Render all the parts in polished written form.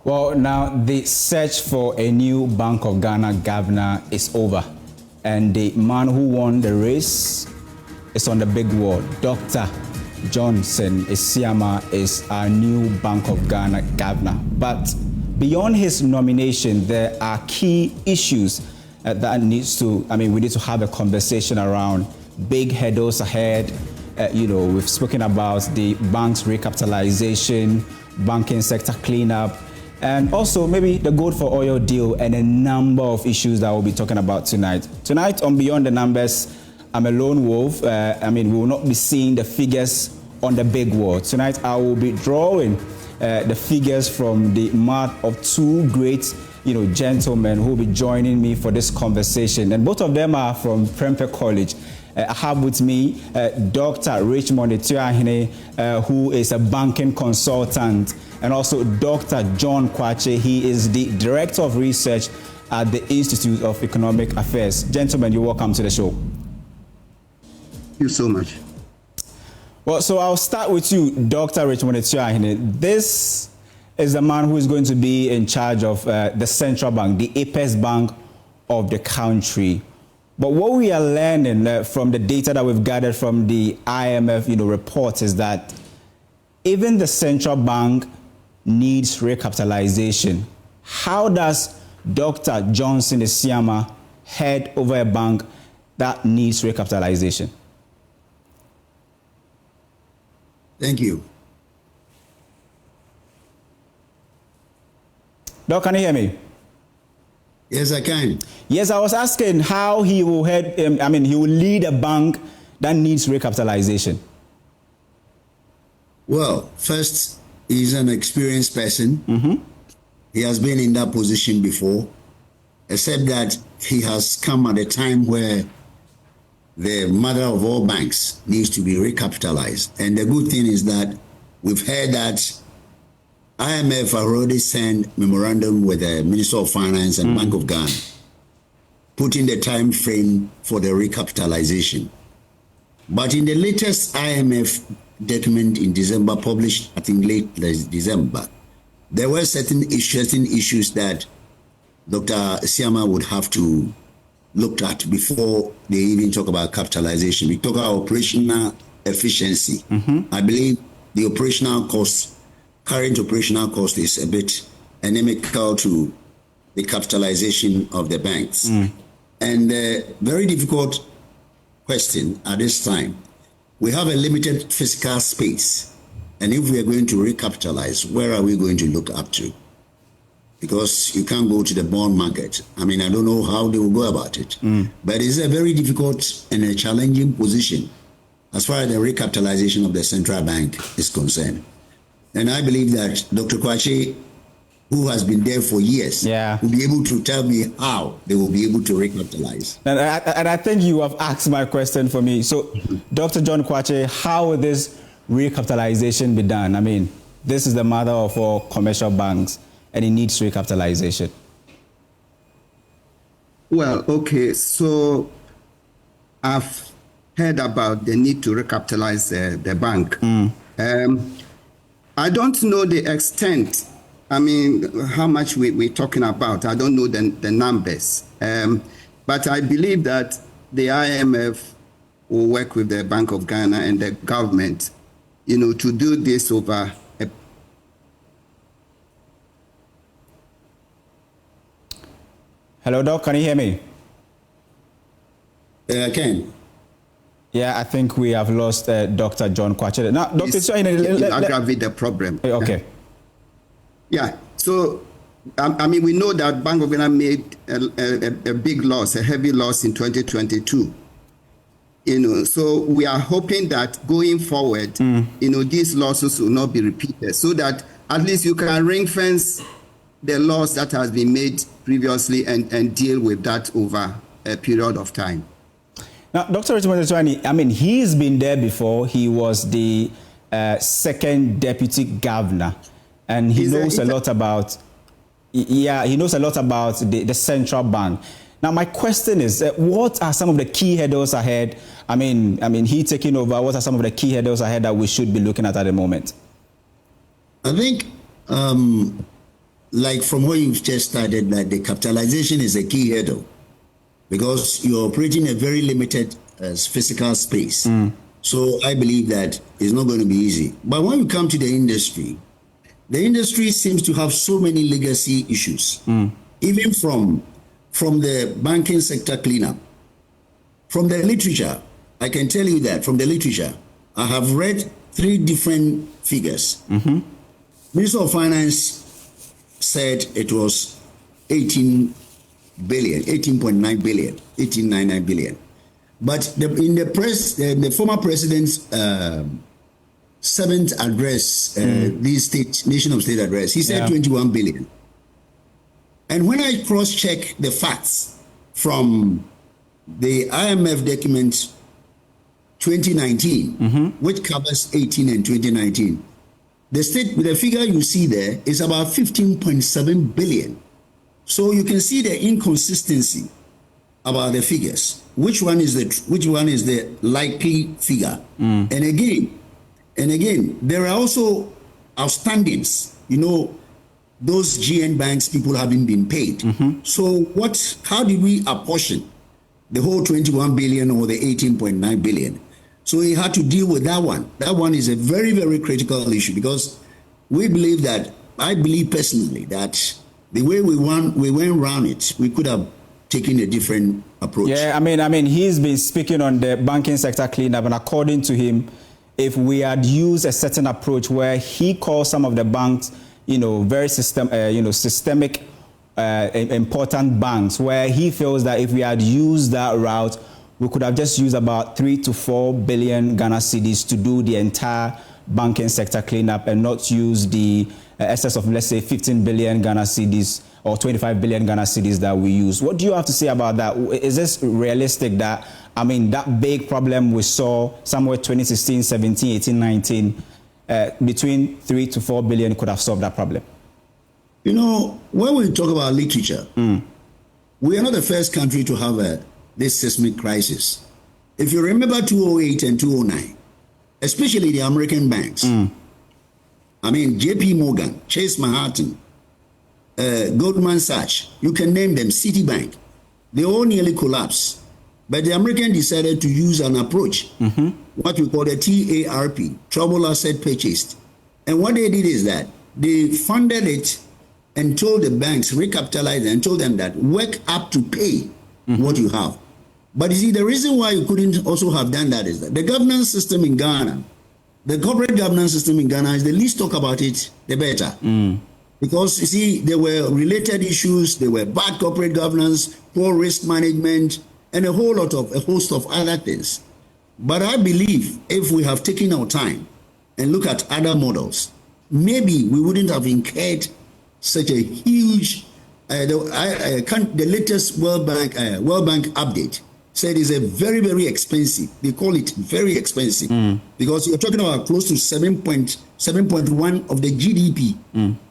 Well, now the search for a new Bank of Ghana governor is over. And the man who won the race is on the big wall. Dr. Johnson Isiama is our new Bank of Ghana governor. But beyond his nomination, there are key issues that needs to, we need to have a conversation around. Big hurdles ahead. We've spoken about the bank's recapitalization, banking sector cleanup, and also maybe the gold for oil deal and a number of issues that we'll be talking about tonight. Tonight on Beyond the Numbers, I'm a lone wolf. We will not be seeing the figures on the big wall. Tonight I will be drawing the figures from the mouth of two great gentlemen who will be joining me for this conversation. And both of them are from Prempeh College. I have with me Dr. Richmond Etuahine, who is a banking consultant, and also Dr. John Kwache. He is the Director of Research at the Institute of Economic Affairs. Gentlemen, you're welcome to the show. Thank you so much. Well, so I'll start with you, Dr. Richmond Etuahine. This is the man who is going to be in charge of the central bank, the apex bank of the country. But what we are learning from the data that we've gathered from the IMF, report is that even the central bank needs recapitalization. How does Dr. Johnson Isiama head over a bank that needs recapitalization? Thank you. Doc, can you hear me? Yes, I can. Yes, I was asking how he will head, he will lead a bank that needs recapitalization. Well, first, he's an experienced person. Mm-hmm. He has been in that position before, except that he has come at a time where the mother of all banks needs to be recapitalized. And the good thing is that we've heard that IMF already sent memorandum with the Minister of Finance and Bank of Ghana, putting the time frame for the recapitalization. But in the latest IMF document in December, published I think late December, there were certain issues that Dr. Isiama would have to look at before they even talk about capitalization. We talk about operational efficiency. I believe the current operational cost is a bit inimical to the capitalization of the banks. And very difficult question at this time. We have a limited fiscal space. And if we are going to recapitalize, where are we going to look up to? Because you can't go to the bond market. I don't know how they will go about it. But it's a very difficult and a challenging position as far as the recapitalization of the central bank is concerned. And I believe that Dr. Kwache, who has been there for years, will be able to tell me how they will be able to recapitalize. And I think you have asked my question for me. So, Dr. John Kwache, how will this recapitalization be done? This is the mother of all commercial banks, and it needs recapitalization. Well, okay, so I've heard about the need to recapitalize the bank. I don't know the extent, how much we're talking about. I don't know the numbers. But I believe that the IMF will work with the Bank of Ghana and the government, to do this over a... Hello, Doc, can you hear me? I can. Yeah, I think we have lost Dr. John Kwache. Now, Dr. aggravate the problem. Okay. Yeah. So, we know that Bank of Ghana made a big loss, a heavy loss in 2022. So we are hoping that going forward, these losses will not be repeated, so that at least you can ring fence the loss that has been made previously and deal with that over a period of time. Now, Dr. Richmond Etuahine, he's been there before. He was the second deputy governor, and he knows a lot about. He knows a lot about the central bank. Now, my question is, what are some of the key hurdles ahead? He taking over. What are some of the key hurdles ahead that we should be looking at the moment? I think like from where you've just started, that the capitalization is a key hurdle because you're operating a very limited physical space. So I believe that it's not going to be easy. But when you come to the industry seems to have so many legacy issues, even from the banking sector cleanup. From the literature, I can tell you that from the literature, I have read 3 different figures. Minister of Finance said it was 18 billion, 18.9 billion, 18.99 billion. But in the press, the former president's 7th address, the nation of state address, he said 21 billion. And when I cross-check the facts from the IMF document 2019, which covers 18 and 2019, the figure you see there is about 15.7 billion. So you can see the inconsistency about the figures. Which one is the likely figure? And again, there are also outstandings. You know, those GN banks, people haven't been paid. So how did we apportion the whole 21 billion or the 18.9 billion? So we had to deal with that one. That one is a very, very critical issue because I believe personally that the way we went around it, we could have taken a different approach. Yeah, I mean, he's been speaking on the banking sector cleanup, and according to him, if we had used a certain approach where he calls some of the banks, very systemic, important banks, where he feels that if we had used that route, we could have just used about 3 to 4 billion Ghana cedis to do the entire banking sector cleanup and not use the excess of, let's say, 15 billion Ghana cedis or 25 billion Ghana cedis that we use. What do you have to say about that? Is this realistic that, that big problem we saw somewhere 2016, 17, 18, 19, between 3 to 4 billion could have solved that problem? When we talk about literature, we are not the first country to have this seismic crisis. If you remember 2008 and 2009, especially the American banks, JP Morgan, Chase Manhattan, Goldman Sachs, you can name them, Citibank, they all nearly collapsed. But the Americans decided to use an approach, what we call the TARP, Trouble Asset Purchased. And what they did is that they funded it and told the banks, recapitalized and told them that work up to pay what you have. But you see, the reason why you couldn't also have done that is that the governance system in Ghana, the corporate governance system in Ghana, is the least talk about it, the better. Because you see, there were related issues, there were bad corporate governance, poor risk management, and a host of other things. But I believe if we have taken our time and look at other models, maybe we wouldn't have incurred such a huge. The latest World Bank update said it's a very, very expensive. They call it very expensive because you're talking about close to 7.1 of the GDP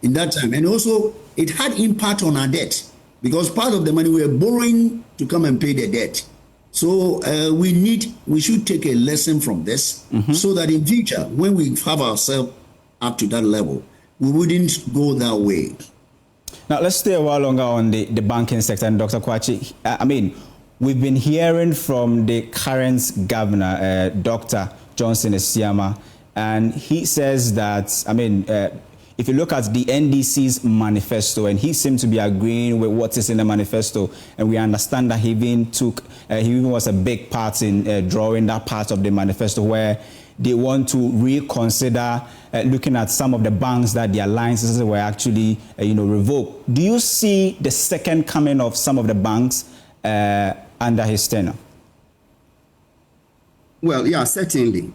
in that time, and also it had impact on our debt because part of the money we were borrowing to come and pay the debt. So we should take a lesson from this so that in future, when we have ourselves up to that level, we wouldn't go that way. Now, let's stay a while longer on the banking sector. And Dr. Kwachi, we've been hearing from the current governor, Dr. Johnson Esiama, and he says that, if you look at the NDC's manifesto, and he seemed to be agreeing with what is in the manifesto, and we understand that he even was a big part in drawing that part of the manifesto where they want to reconsider looking at some of the banks that their licenses were actually, revoked. Do you see the second coming of some of the banks under his tenure? Well, yeah, certainly,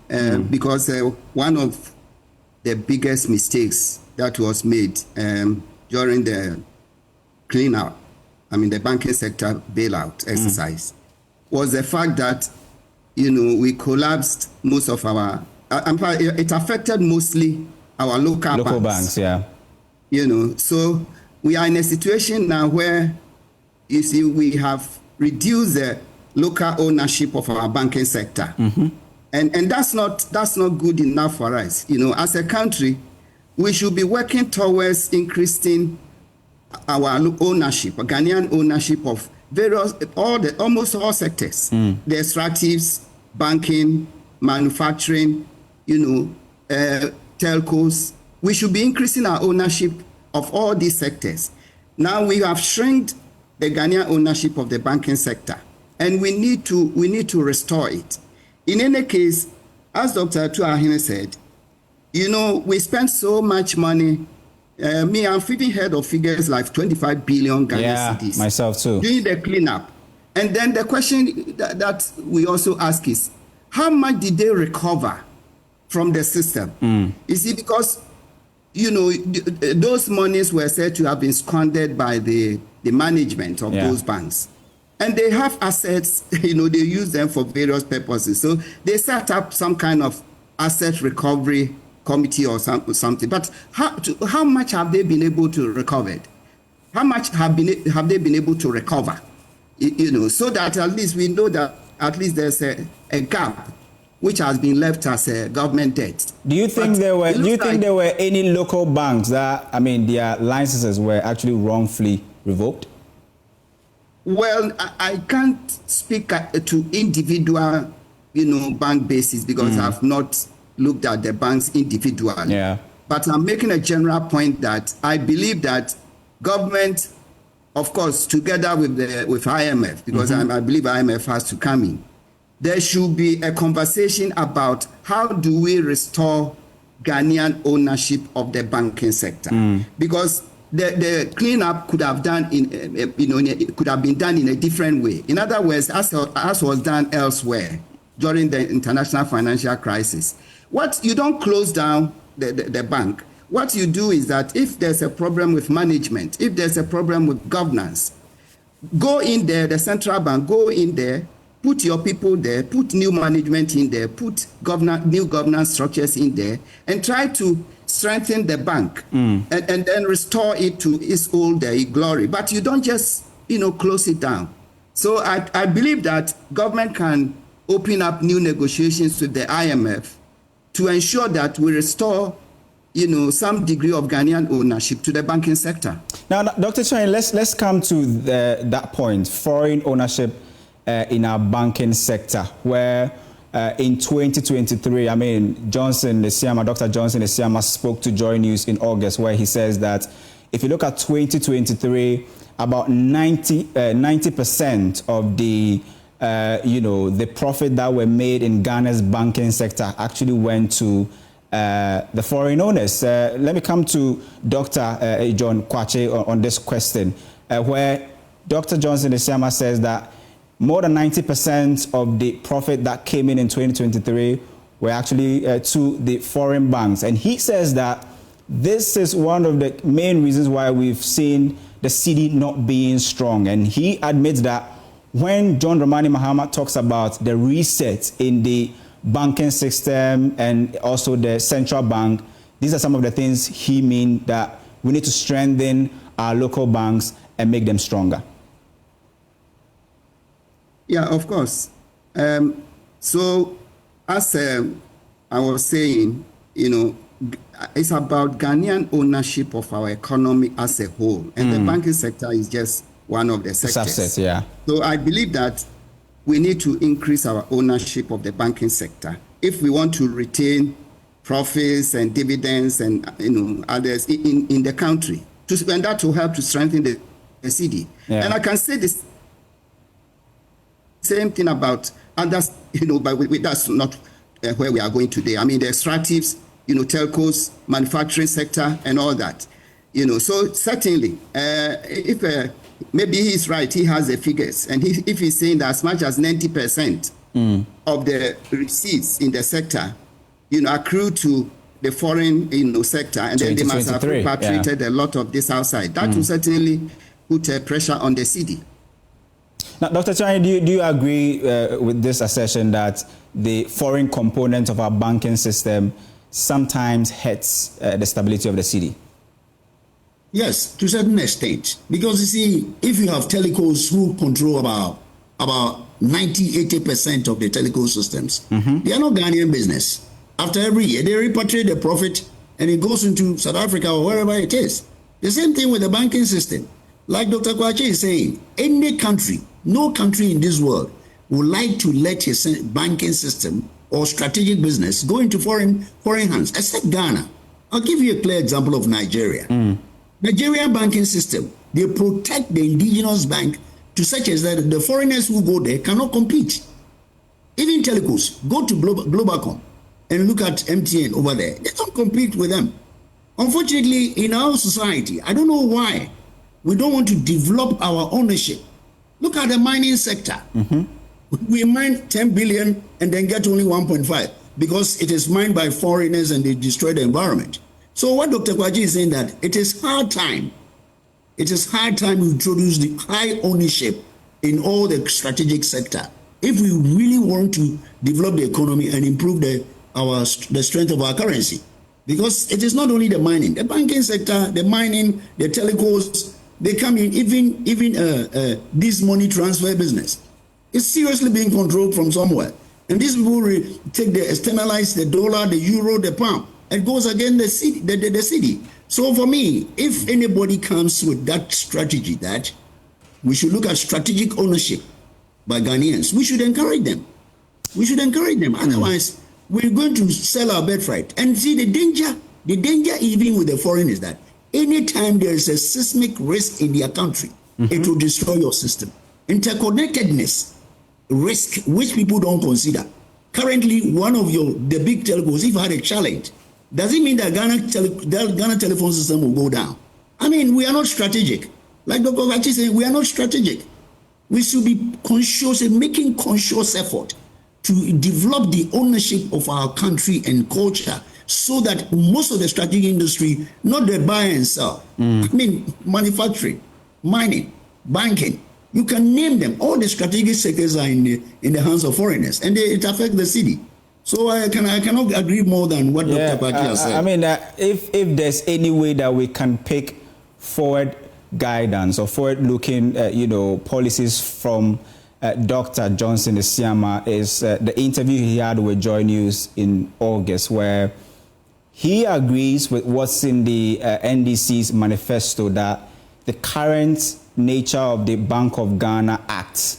because one of the biggest mistakes that was made during the cleanup, the banking sector bailout exercise, was the fact that, we collapsed most of our, it affected mostly our local banks, yeah. So we are in a situation now where, you see, we have reduced the local ownership of our banking sector. And that's not good enough for us. As a country, we should be working towards increasing our ownership, Ghanaian ownership of almost all sectors, the extractives, banking, manufacturing, telcos. We should be increasing our ownership of all these sectors. Now we have shrinked the Ghanaian ownership of the banking sector, and we need to restore it. In any case, as Dr. Tuahine said, we spend so much money. I've even heard of figures like 25 billion Ghanaian cedis. Myself too. Doing the cleanup. And then the question that we also ask is, how much did they recover from the system? You see, because, those monies were said to have been squandered by the management of those banks. And they have assets, they use them for various purposes. So they set up some kind of asset recovery committee or something. But how much have they been able to recover? How much have they been able to recover? So that at least we know that at least there's a gap which has been left as a government debt. Do you think there were any local banks that, their licenses were actually wrongfully revoked? Well, I can't speak to individual, bank basis because I've not looked at the banks individually. Yeah. But I'm making a general point that I believe that government, of course, together with IMF, because I believe IMF has to come in, there should be a conversation about how do we restore Ghanaian ownership of the banking sector, because the cleanup could have been done in a different way. In other words, as was done elsewhere during the international financial crisis. You don't close down the bank. What you do is that if there's a problem with management, if there's a problem with governance, go in there, the central bank, go in there, put your people there, put new management in there, put new governance structures in there, and try to strengthen the bank and then restore it to its old glory. But you don't just, close it down. So I believe that government can open up new negotiations with the IMF to ensure that we restore, some degree of Ghanaian ownership to the banking sector. Now, Dr. Chang, let's come to that point, foreign ownership in our banking sector, where in 2023, Dr. Johnson Esiama spoke to Joy News in August, where he says that if you look at 2023, about 90% of the profit that were made in Ghana's banking sector actually went to the foreign owners. Let me come to Dr. John Kwache on this question, where Dr. Johnson Esiama says that more than 90% of the profit that came in 2023 were actually to the foreign banks. And he says that this is one of the main reasons why we've seen the cedi not being strong. And he admits that when John Dramani Mahama talks about the reset in the banking system and also the central bank, these are some of the things he means that we need to strengthen our local banks and make them stronger. Yeah, of course. So as I was saying, it's about Ghanaian ownership of our economy as a whole. And the banking sector is just one of the sectors. Subset, yeah. So I believe that we need to increase our ownership of the banking sector if we want to retain profits and dividends and others in the country. And that will help to strengthen the cedi. Yeah. And I can say this same thing about others, but that's not where we are going today. The extractives, telcos, manufacturing sector, and all that. So certainly, if maybe he's right, he has the figures, and if he's saying that as much as 90% of the receipts in the sector, accrue to the foreign, sector, and then they must have repatriated a lot of this outside. That will certainly put pressure on the cedi. Now, Dr. Chang, do you agree with this assertion that the foreign component of our banking system sometimes hurts the stability of the cedi? Yes, to a certain extent. Because you see, if you have telcos who control about 90-80% of the telecom systems, they are not Ghanaian business. After every year, they repatriate the profit and it goes into South Africa or wherever it is. The same thing with the banking system. Like Dr. Kwache is saying, any country, no country in this world would like to let his banking system or strategic business go into foreign hands, except Ghana. I'll give you a clear example of Nigeria. Nigerian banking system, they protect the indigenous bank to such as that the foreigners who go there cannot compete. Even telecos, go to Globacom and look at MTN over there. They don't compete with them. Unfortunately, in our society, I don't know why we don't want to develop our ownership. Look at the mining sector. We mine 10 billion and then get only 1.5 because it is mined by foreigners and they destroy the environment. So what Dr. Kwache is saying that it is high time we introduce the high ownership in all the strategic sector if we really want to develop the economy and improve the strength of our currency. Because it is not only the mining, the banking sector, the mining, the telecos, they come in, even this money transfer business. It's seriously being controlled from somewhere. And these people externalize the dollar, the euro, the pound. It goes against the city. So for me, if anybody comes with that strategy that we should look at strategic ownership by Ghanaians, we should encourage them. Otherwise, we're going to sell our birthright. And see, the danger even with the foreign is that anytime there is a seismic risk in their country, it will destroy your system. Interconnectedness, risk, which people don't consider. Currently, one of the big telcos, if had a challenge, does it mean that Ghana telephone system will go down? I mean, we are not strategic. Like Dr. Vachi said, we are not strategic. We should be conscious and making conscious effort to develop the ownership of our country and culture so that most of the strategic industry, not the buy and sell, I mean, manufacturing, mining, banking, you can name them. All the strategic sectors are in the hands of foreigners, and it affects the city. So I cannot agree more than what Dr. Pachi has said. I mean, if there's any way that we can pick forward guidance or forward-looking, policies from Dr. Johnson Isiama is the interview he had with Joy News in August, where he agrees with what's in the NDC's manifesto that the current nature of the Bank of Ghana Act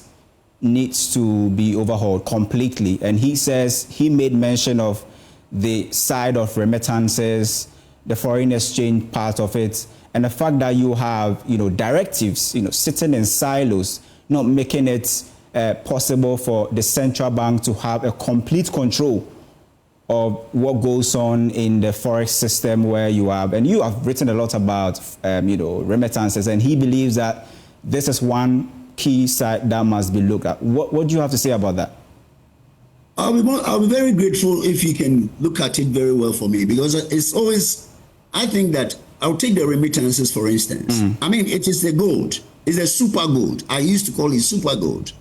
needs to be overhauled completely. And he says he made mention of the side of remittances, the foreign exchange part of it, and the fact that you have, directives, sitting in silos, not making it possible for the central bank to have a complete control of what goes on in the forex system where you have, and you have written a lot about, remittances, and he believes that this is one key side that must be looked at. What do you have to say about that? I'll be very grateful if you can look at it very well for me, because it's always, I think that I'll take the remittances, for instance. I mean, it is the gold. It's a super gold. I used to call it super gold.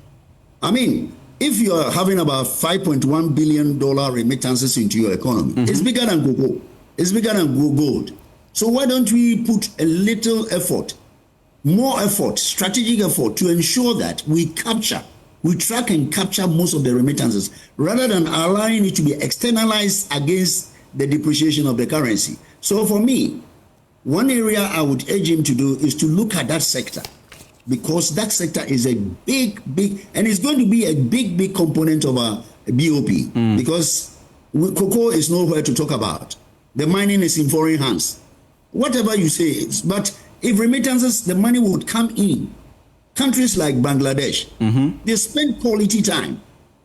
I mean, if you are having about $5.1 billion remittances into your economy, it's bigger than cocoa. It's bigger than gold. So why don't we put a little effort, more effort, strategic effort to ensure that we track and capture most of the remittances rather than allowing it to be externalized against the depreciation of the currency. So for me, one area I would urge him to do is to look at that sector, because that sector is a big, and it's going to be a big component of our BOP, because cocoa is nowhere to talk about. The mining is in foreign hands. Whatever you say, but if remittances, the money would come in. Countries like Bangladesh, they spend quality time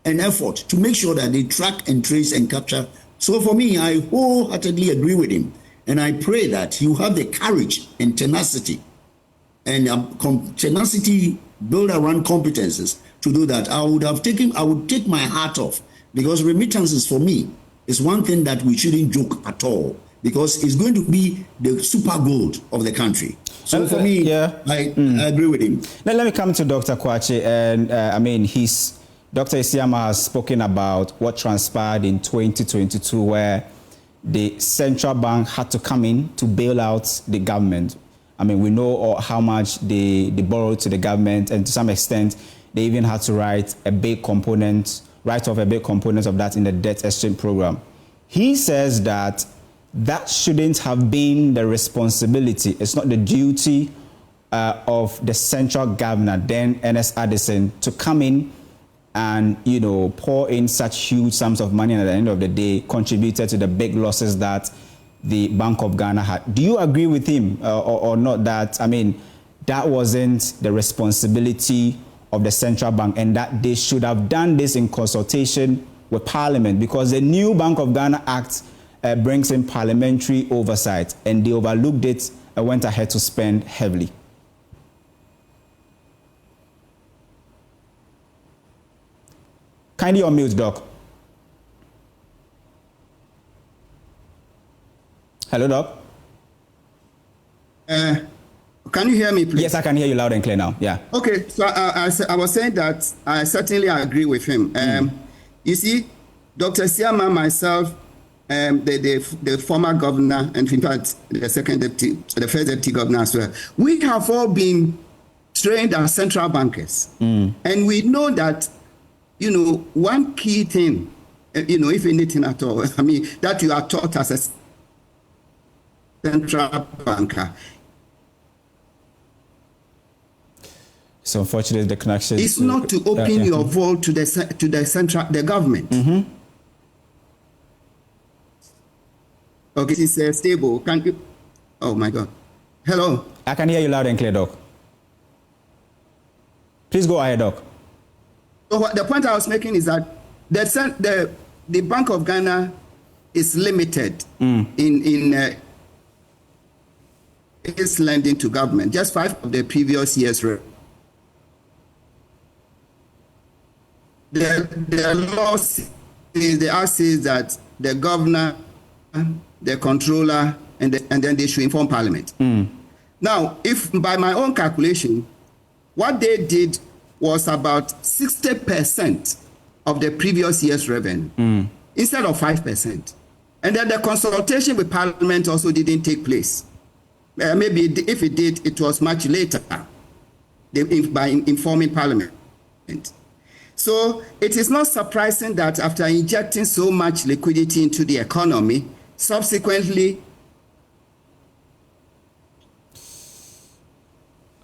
and effort to make sure that they track and trace and capture. So for me, I wholeheartedly agree with him. And I pray that you have the courage and tenacity and tenacity build around competences to do that. I would take my hat off, because remittances for me is one thing that we shouldn't joke at all, because it's going to be the super gold of the country. So for me, I agree with him. Now let me come to Dr. Kwache, and Dr. Isiama has spoken about what transpired in 2022, where the central bank had to come in to bail out the government. I mean, we know how much they borrowed to the government, and to some extent, they even had to write off a big component of that in the debt exchange program. He says that that shouldn't have been the responsibility. It's not the duty of the central governor, then Ernest Addison, to come in and, you know, pour in such huge sums of money, and at the end of the day contributed to the big losses that the Bank of Ghana had. Do you agree with him or not, that, I mean, that wasn't the responsibility of the central bank, and that they should have done this in consultation with Parliament, because the new Bank of Ghana Act brings in parliamentary oversight, and they overlooked it and went ahead to spend heavily? Kindly on mute, Doc. Hello, Doc. Can you hear me, please? Yes, I can hear you loud and clear now. Yeah. Okay, so I was saying that I certainly agree with him. You see, Dr. Siama, myself, the former governor, and in fact, the first deputy governor as well, we have all been trained as central bankers. And we know that, you know, one key thing, you know, if anything at all, I mean, that you are taught as a central banker. It's unfortunate the connection. It's not to open your vault to the government. Okay, it's stable. Can you? Oh my God. Hello. I can hear you loud and clear, Doc. Please go ahead, Doc. So the point I was making is that the Bank of Ghana is limited in its lending to government. Just 5 of the previous years. The law says, the act says that the governor, the controller, and then they should inform Parliament. Now, if by my own calculation, what they did was about 60% of the previous year's revenue instead of 5%. And then the consultation with Parliament also didn't take place. Maybe if it did, it was much later by informing Parliament. So it is not surprising that after injecting so much liquidity into the economy, subsequently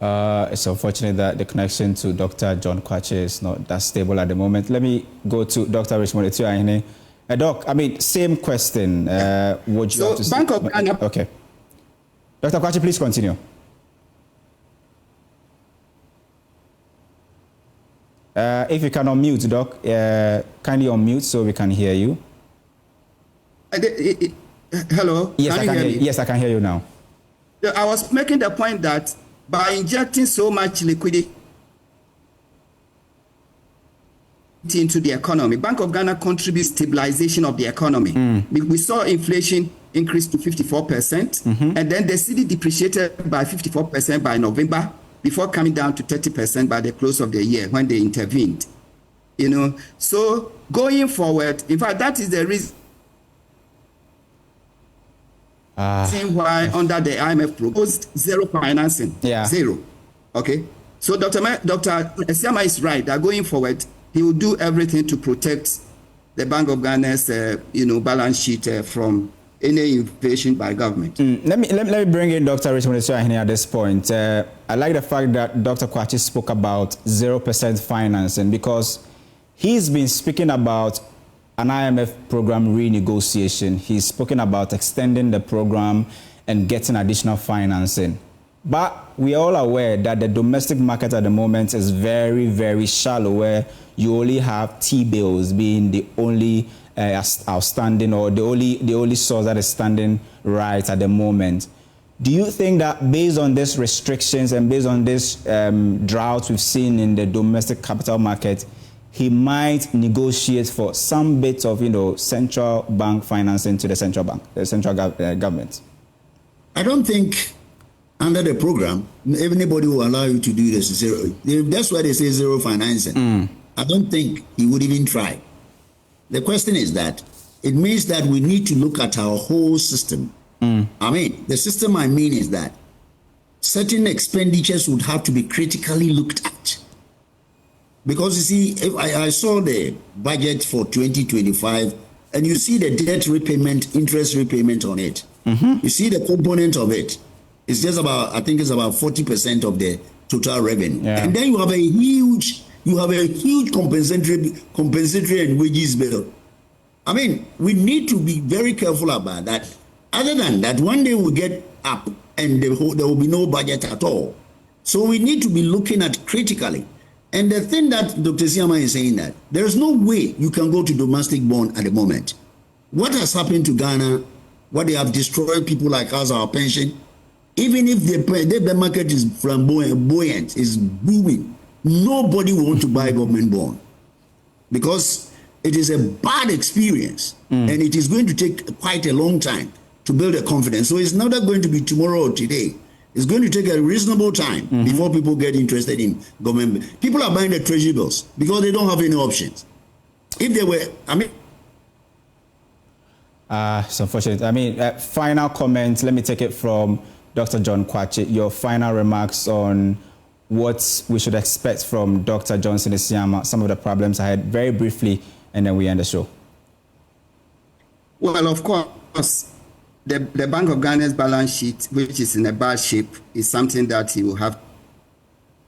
it's unfortunate that the connection to Dr. John Kwache is not that stable at the moment. Let me go to Dr. Richmond Etuahine. Doc, I mean, same question. Would you have to Bank of Ghana. Okay. Dr. Kwache, please continue. If you can unmute, Doc, kindly unmute so we can hear you. Hello? Yes, I can hear you. Yes, I can hear you now. I was making the point that by injecting so much liquidity into the economy, Bank of Ghana contributes stabilization of the economy. We saw inflation increase to 54%, and then the cedi depreciated by 54% by November, before coming down to 30% by the close of the year when they intervened. You know, so going forward, in fact, that is the reason why under the IMF proposed zero financing. Zero. Okay. So Dr. Siama is right that going forward, he will do everything to protect the Bank of Ghana's balance sheet from any invasion by government. Let me bring in Dr. Richmond Etuahine at this point. I like the fact that Dr. Kwache spoke about 0% financing, because he's been speaking about an IMF program renegotiation. He's spoken about extending the program and getting additional financing. But we are all aware that the domestic market at the moment is very, very shallow, where you only have T-bills being the only outstanding, or the only source that is standing right at the moment. Do you think that based on these restrictions and based on this drought we've seen in the domestic capital market, he might negotiate for some bit of central bank financing to the central bank, the central government? I don't think under the program anybody will allow you to do this zero. That's why they say zero financing. I don't think he would even try. The question is that it means that we need to look at our whole system. I mean, the system I mean is that certain expenditures would have to be critically looked at. Because you see, if I saw the budget for 2025 and you see the debt repayment, interest repayment on it. You see the component of it. It's just about, I think it's about 40% of the total revenue. Yeah. And then you have a huge compensatory and wages bill. I mean, we need to be very careful about that. Other than that, one day we'll get up and there will be no budget at all. So we need to be looking at critically. And the thing that Dr. Siama is saying, that there is no way you can go to domestic bond at the moment. What has happened to Ghana, what they have destroyed people like us, our pension, even if the market is flamboyant, is booming, nobody will want to buy government bond because it is a bad experience and it is going to take quite a long time to build a confidence. So it's not going to be tomorrow or today. It's going to take a reasonable time before people get interested in government. People are buying the treasury bills because they don't have any options. If they were, I mean... It's unfortunate. I mean, final comments. Let me take it from Dr. John Kwache. Your final remarks on what we should expect from Dr. Johnson Isiama, some of the problems ahead, very briefly, and then we end the show. Well, of course, the Bank of Ghana's balance sheet, which is in a bad shape, is something that he will have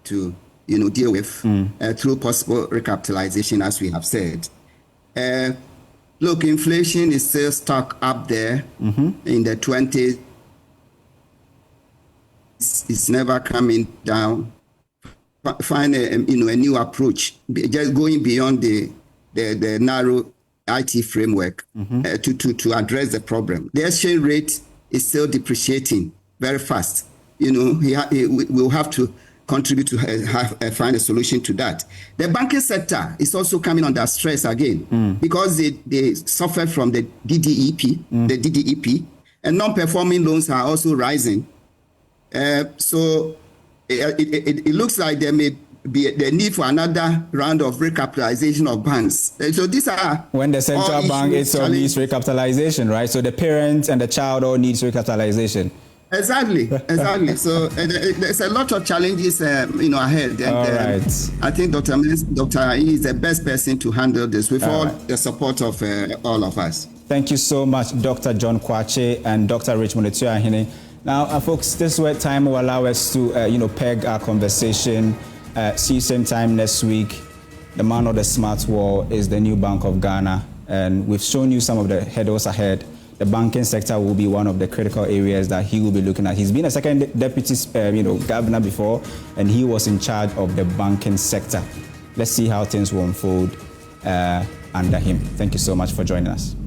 to, deal with through possible recapitalization, as we have said. Look, inflation is still stuck up there in the 20s. It's never coming down. Find a new approach, just going beyond the narrow IT framework to address the problem. The exchange rate is still depreciating very fast. We'll have to contribute to find a solution to that. The banking sector is also coming under stress again because they suffer from the DDEP, and non-performing loans are also rising. So it looks like there may be the need for another round of recapitalization of banks. So these are when the central bank itself needs recapitalization, right? So the parent and the child all needs recapitalization. Exactly. So there's a lot of challenges, ahead. And, right. I think Dr. Agyei is the best person to handle this with all the support of all of us. Thank you so much, Dr. John Kwache and Dr. Richmond Etuahine. Now, folks, this is where time will allow us to, peg our conversation. See you same time next week. The man of the smart wall is the new Bank of Ghana, and we've shown you some of the hurdles ahead. The banking sector will be one of the critical areas that he will be looking at. He's been a second deputy, governor before, and he was in charge of the banking sector. Let's see how things will unfold under him. Thank you so much for joining us.